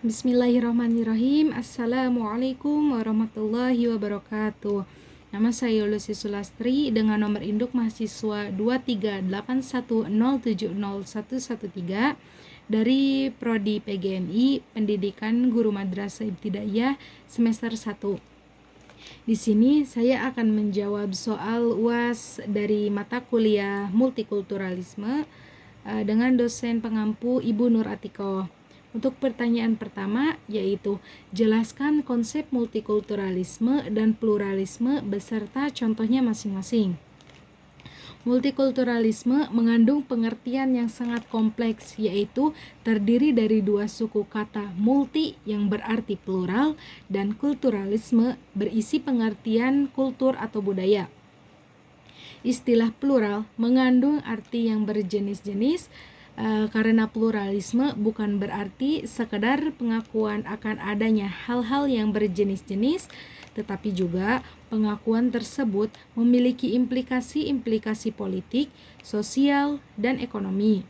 Bismillahirrahmanirrahim. Assalamualaikum warahmatullahi wabarakatuh. Nama saya Lucy Sulastri dengan nomor induk mahasiswa 23810701113 dari Prodi PGMI Pendidikan Guru Madrasah Ibtidaiyah semester 1. Di sini saya akan menjawab soal UAS dari mata kuliah Multikulturalisme dengan dosen pengampu Ibu Nur Atikoh. Untuk pertanyaan pertama yaitu jelaskan konsep multikulturalisme dan pluralisme beserta contohnya masing-masing. Multikulturalisme mengandung pengertian yang sangat kompleks, yaitu terdiri dari dua suku kata multi yang berarti plural dan kulturalisme berisi pengertian kultur atau budaya. Istilah plural mengandung arti yang berjenis-jenis, karena pluralisme bukan berarti sekedar pengakuan akan adanya hal-hal yang berjenis-jenis, tetapi juga pengakuan tersebut memiliki implikasi-implikasi politik, sosial, dan ekonomi.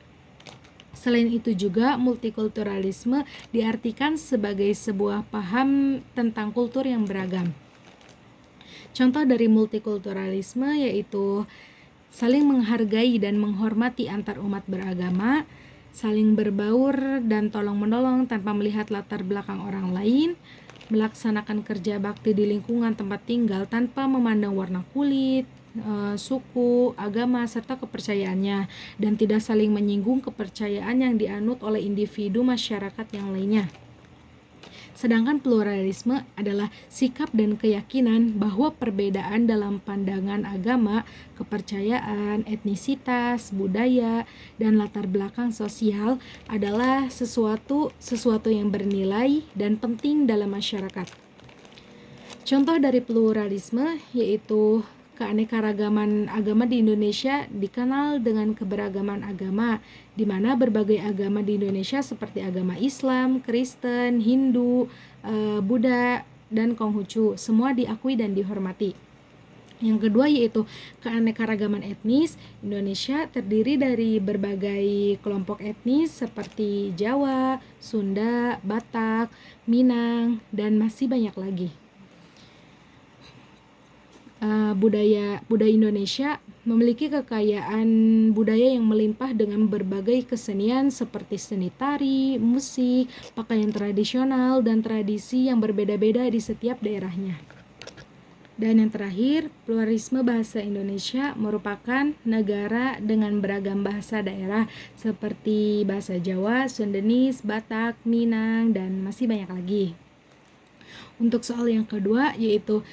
Selain itu juga multikulturalisme diartikan sebagai sebuah paham tentang kultur yang beragam. Contoh dari multikulturalisme yaitu saling menghargai dan menghormati antar umat beragama, saling berbaur dan tolong-menolong tanpa melihat latar belakang orang lain, melaksanakan kerja bakti di lingkungan tempat tinggal tanpa memandang warna kulit, suku, agama, serta kepercayaannya, dan tidak saling menyinggung kepercayaan yang dianut oleh individu masyarakat yang lainnya. Sedangkan pluralisme adalah sikap dan keyakinan bahwa perbedaan dalam pandangan agama, kepercayaan, etnisitas, budaya, dan latar belakang sosial adalah sesuatu yang bernilai dan penting dalam masyarakat. Contoh dari pluralisme yaitu keanekaragaman agama di Indonesia dikenal dengan keberagaman agama, di mana berbagai agama di Indonesia seperti agama Islam, Kristen, Hindu, Buddha, dan Konghucu semua diakui dan dihormati. Yang kedua yaitu keanekaragaman etnis. Indonesia terdiri dari berbagai kelompok etnis seperti Jawa, Sunda, Batak, Minang, dan masih banyak lagi. Budaya Indonesia memiliki kekayaan budaya yang melimpah dengan berbagai kesenian seperti seni tari, musik, pakaian tradisional, dan tradisi yang berbeda-beda di setiap daerahnya. Dan yang terakhir, pluralisme bahasa Indonesia merupakan negara dengan beragam bahasa daerah seperti bahasa Jawa, Sundanese, Batak, Minang, dan masih banyak lagi. Untuk soal yang kedua yaitu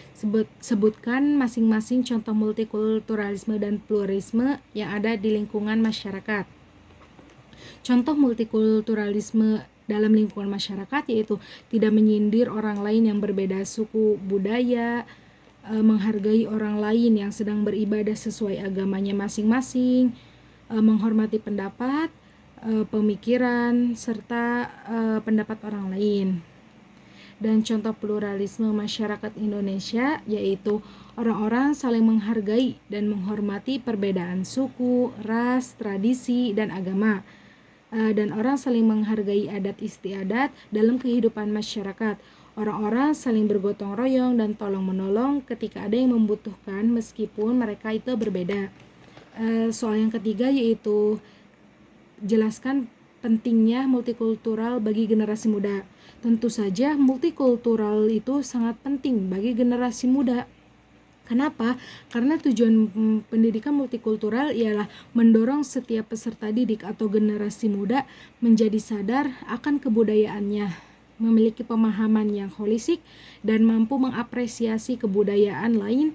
sebutkan masing-masing contoh multikulturalisme dan pluralisme yang ada di lingkungan masyarakat. Contoh multikulturalisme dalam lingkungan masyarakat yaitu tidak menyindir orang lain yang berbeda suku, budaya, menghargai orang lain yang sedang beribadah sesuai agamanya masing-masing, menghormati pendapat, pemikiran, serta pendapat orang lain. Dan contoh pluralisme masyarakat Indonesia yaitu orang-orang saling menghargai dan menghormati perbedaan suku, ras, tradisi, dan agama. Dan orang saling menghargai adat istiadat dalam kehidupan masyarakat. Orang-orang saling bergotong royong dan tolong-menolong ketika ada yang membutuhkan meskipun mereka itu berbeda. Soal yang ketiga yaitu jelaskan pentingnya multikultural bagi generasi muda. Tentu saja multikultural itu sangat penting bagi generasi muda. Kenapa? Karena tujuan pendidikan multikultural ialah mendorong setiap peserta didik atau generasi muda menjadi sadar akan kebudayaannya, memiliki pemahaman yang holistik dan mampu mengapresiasi kebudayaan lain.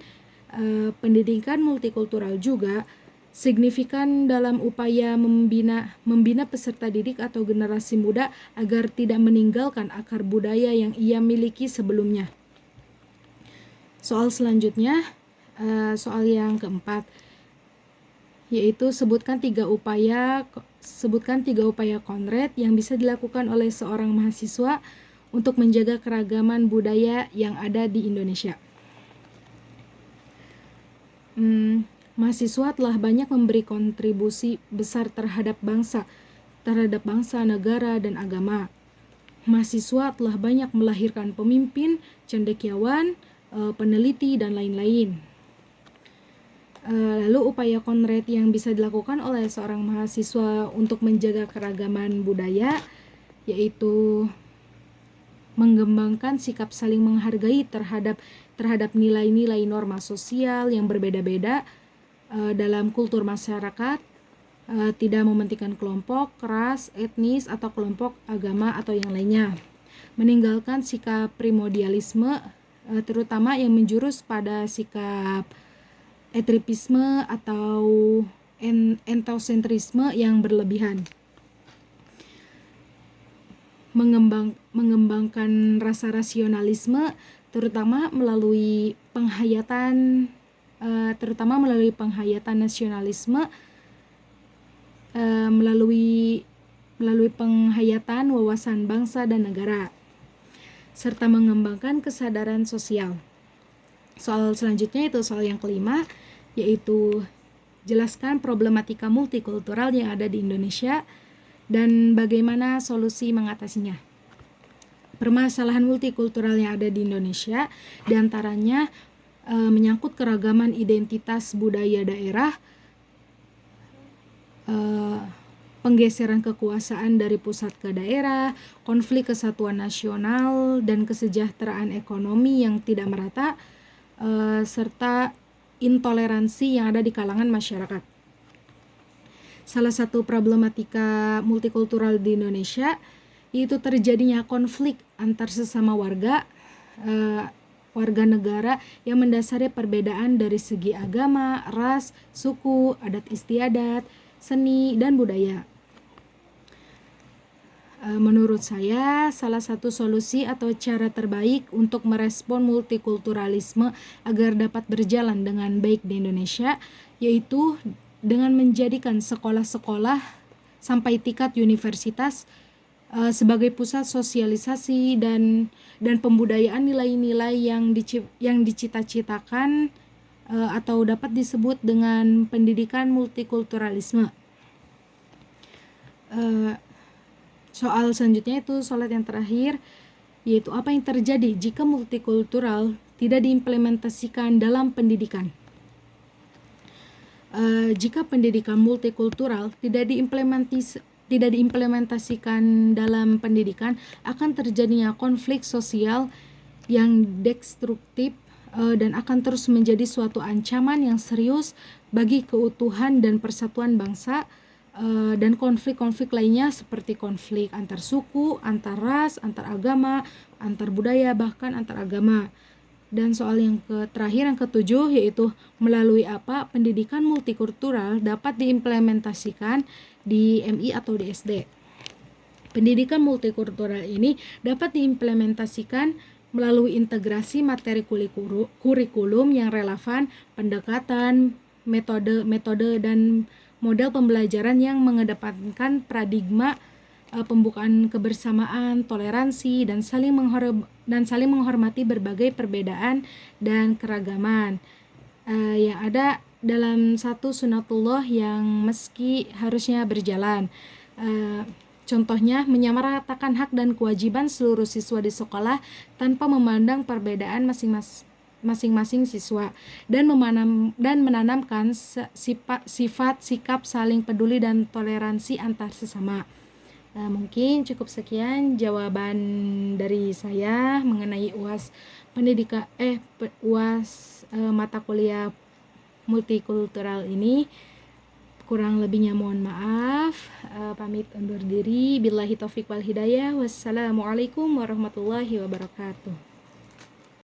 Pendidikan multikultural juga signifikan dalam upaya membina peserta didik atau generasi muda agar tidak meninggalkan akar budaya yang ia miliki sebelumnya. Soal selanjutnya, soal yang keempat, yaitu sebutkan tiga upaya konkret yang bisa dilakukan oleh seorang mahasiswa untuk menjaga keragaman budaya yang ada di Indonesia. Mahasiswa telah banyak memberi kontribusi besar terhadap bangsa, negara, dan agama. mahasiswa telah banyak melahirkan pemimpin, cendekiawan, peneliti, dan lain-lain. Lalu upaya konkret yang bisa dilakukan oleh seorang mahasiswa untuk menjaga keragaman budaya yaitu mengembangkan sikap saling menghargai terhadap nilai-nilai norma sosial yang berbeda-beda dalam kultur masyarakat, tidak mementingkan kelompok, ras, etnis, atau kelompok agama atau yang lainnya. Meninggalkan sikap primordialisme, terutama yang menjurus pada sikap etripisme atau entosentrisme yang berlebihan. Mengembangkan rasa rasionalisme terutama melalui penghayatan nasionalisme, melalui penghayatan wawasan bangsa dan negara, serta mengembangkan kesadaran sosial. Soal selanjutnya itu soal yang kelima, yaitu jelaskan problematika multikultural yang ada di Indonesia dan bagaimana solusi mengatasinya. Permasalahan multikultural yang ada di Indonesia diantaranya menyangkut keragaman identitas budaya daerah, penggeseran kekuasaan dari pusat ke daerah, konflik kesatuan nasional dan kesejahteraan ekonomi yang tidak merata, serta intoleransi yang ada di kalangan masyarakat. Salah satu problematika multikultural di Indonesia yaitu terjadinya konflik antar sesama warga negara yang mendasari perbedaan dari segi agama, ras, suku, adat istiadat, seni, dan budaya. Menurut saya, salah satu solusi atau cara terbaik untuk merespon multikulturalisme agar dapat berjalan dengan baik di Indonesia yaitu dengan menjadikan sekolah-sekolah sampai tingkat universitas sebagai pusat sosialisasi dan pembudayaan nilai-nilai yang dicita-citakan atau dapat disebut dengan pendidikan multikulturalisme. Soal selanjutnya itu soal yang terakhir, yaitu apa yang terjadi jika multikultural tidak diimplementasikan dalam pendidikan. Jika pendidikan multikultural tidak diimplementasikan dalam pendidikan, akan terjadinya konflik sosial yang destruktif dan akan terus menjadi suatu ancaman yang serius bagi keutuhan dan persatuan bangsa, dan konflik-konflik lainnya seperti konflik antar suku, antar ras, antar agama, antar budaya, bahkan antar agama. Dan soal yang terakhir, yang ketujuh, yaitu melalui apa pendidikan multikultural dapat diimplementasikan di MI atau di SD. Pendidikan multikultural ini dapat diimplementasikan melalui integrasi materi kurikulum yang relevan, pendekatan, metode dan model pembelajaran yang mengedepankan paradigma pembukaan kebersamaan, toleransi, dan saling menghormati berbagai perbedaan dan keragaman yang ada dalam satu sunatullah yang meski harusnya berjalan. Contohnya, menyamaratakan hak dan kewajiban seluruh siswa di sekolah tanpa memandang perbedaan masing-masing siswa dan menanamkan sifat sikap saling peduli dan toleransi antar sesama. Mungkin cukup sekian jawaban dari saya mengenai UAS mata kuliah multikultural ini. Kurang lebihnya mohon maaf. Pamit undur diri. Billahi taufiq wal hidayah. Wassalamualaikum warahmatullahi wabarakatuh.